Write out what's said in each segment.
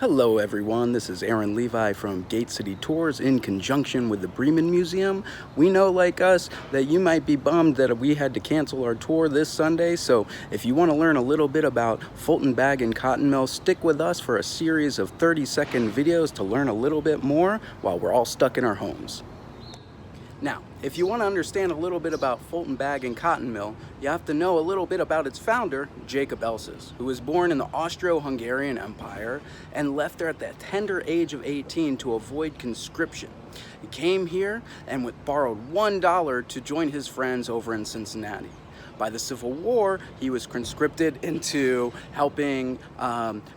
Hello everyone, this is Aaron Levi from Gate City Tours in conjunction with the Bremen Museum. We know, like us, that you might be bummed that we had to cancel our tour this Sunday, so if you want to learn a little bit about Fulton Bag and Cotton Mill, stick with us for a series of 30-second videos to learn a little bit more while we're all stuck in our homes. Now, if you want to understand a little bit about Fulton Bag and Cotton Mill, you have to know a little bit about its founder, Jacob Elses, who was born in the Austro-Hungarian Empire and left there at the tender age of 18 to avoid conscription. He came here and borrowed $1 to join his friends over in Cincinnati. By the Civil War, he was conscripted into helping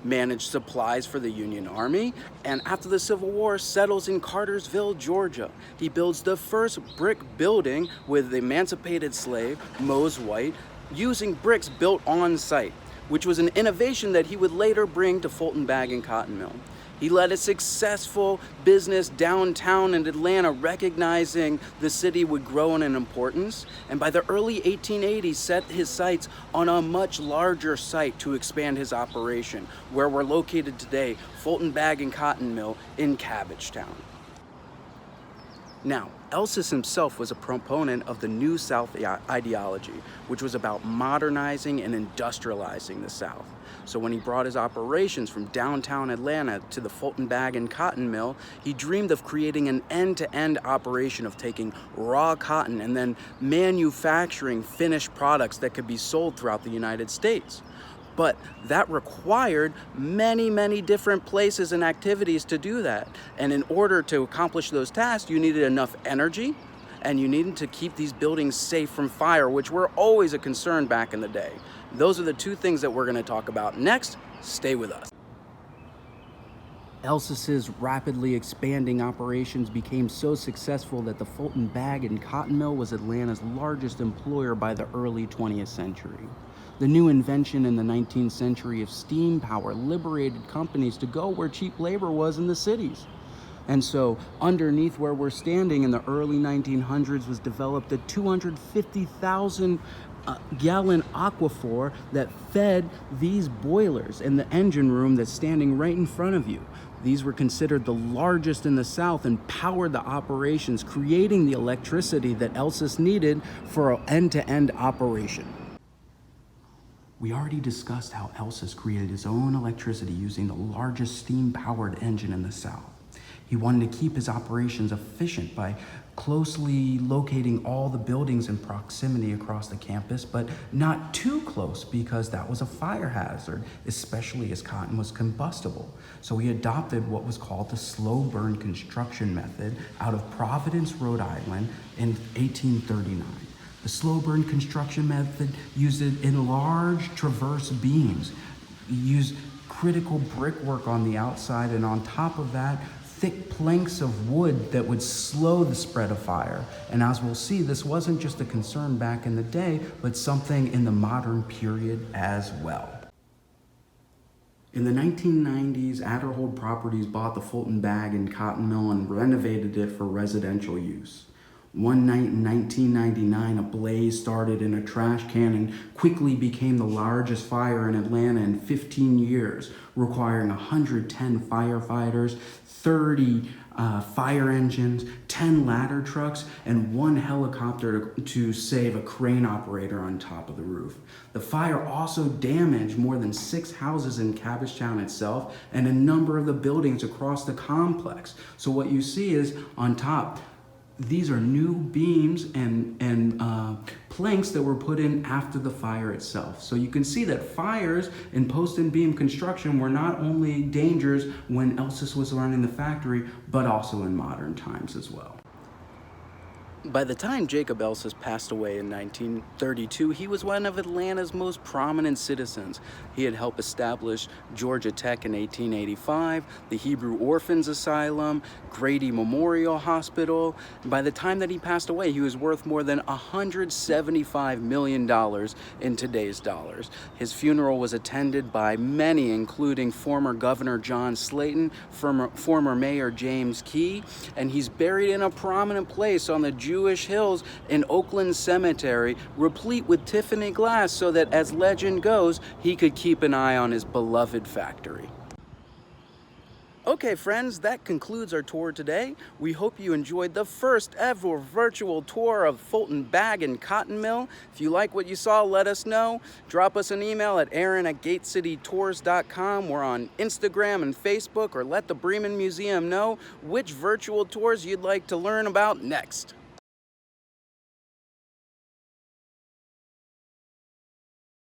manage supplies for the Union Army, and after the Civil War, settles in Cartersville, Georgia. He builds the first brick building with the emancipated slave, Mose White, using bricks built on site, which was an innovation that he would later bring to Fulton Bag and Cotton Mill. He led a successful business downtown in Atlanta, recognizing the city would grow in importance, and by the early 1880s set his sights on a much larger site to expand his operation, where we're located today, Fulton Bag and Cotton Mill in Cabbagetown. Now, Elses himself was a proponent of the New South ideology, which was about modernizing and industrializing the South. So when he brought his operations from downtown Atlanta to the Fulton Bag and Cotton Mill, he dreamed of creating an end-to-end operation of taking raw cotton and then manufacturing finished products that could be sold throughout the United States. But that required many different places and activities to do that. And in order to accomplish those tasks, you needed enough energy and you needed to keep these buildings safe from fire, which were always a concern back in the day. Those are the two things that we're going to talk about next. Stay with us. Elses's rapidly expanding operations became so successful that the Fulton Bag and Cotton Mill was Atlanta's largest employer by the early 20th century. The new invention in the 19th century of steam power liberated companies to go where cheap labor was in the cities. And so underneath where we're standing in the early 1900s was developed a 250,000 gallon aquifer that fed these boilers in the engine room that's standing right in front of you. These were considered the largest in the South and powered the operations, creating the electricity that Elses needed for an end-to-end operation. We already discussed how Elses created his own electricity using the largest steam-powered engine in the South. He wanted to keep his operations efficient by closely locating all the buildings in proximity across the campus, but not too close because that was a fire hazard, especially as cotton was combustible. So he adopted what was called the slow burn construction method out of Providence, Rhode Island in 1839. The slow burn construction method used it in large traverse beams. You used critical brickwork on the outside, and on top of that, thick planks of wood that would slow the spread of fire. And as we'll see, this wasn't just a concern back in the day, but something in the modern period as well. In the 1990s, Adderhold Properties bought the Fulton Bag and Cotton Mill and renovated it for residential use. One night in 1999, a blaze started in a trash can and quickly became the largest fire in Atlanta in 15 years, requiring 110 firefighters, 30 fire engines, 10 ladder trucks, and 1 helicopter to save a crane operator on top of the roof. The fire also damaged more than 6 houses in Cabbagetown itself and a number of the buildings across the complex. So what you see is on top, these are new beams and planks that were put in after the fire itself. So you can see that fires in post and beam construction were not only dangers when Elses was running the factory, but also in modern times as well. By the time Jacob Elses passed away in 1932, he was one of Atlanta's most prominent citizens. He had helped establish Georgia Tech in 1885, the Hebrew Orphans Asylum, Grady Memorial Hospital. And by the time that he passed away, he was worth more than $175 million in today's dollars. His funeral was attended by many, including former Governor John Slayton, former Mayor James Key, and he's buried in a prominent place on the Jewish Hills in Oakland Cemetery, replete with Tiffany glass so that, as legend goes, he could keep an eye on his beloved factory. Okay, friends, that concludes our tour today. We hope you enjoyed the first ever virtual tour of Fulton Bag and Cotton Mill. If you like what you saw, let us know. Drop us an email at aaron@gatecitytours.com. We're on Instagram and Facebook, or let the Bremen Museum know which virtual tours you'd like to learn about next.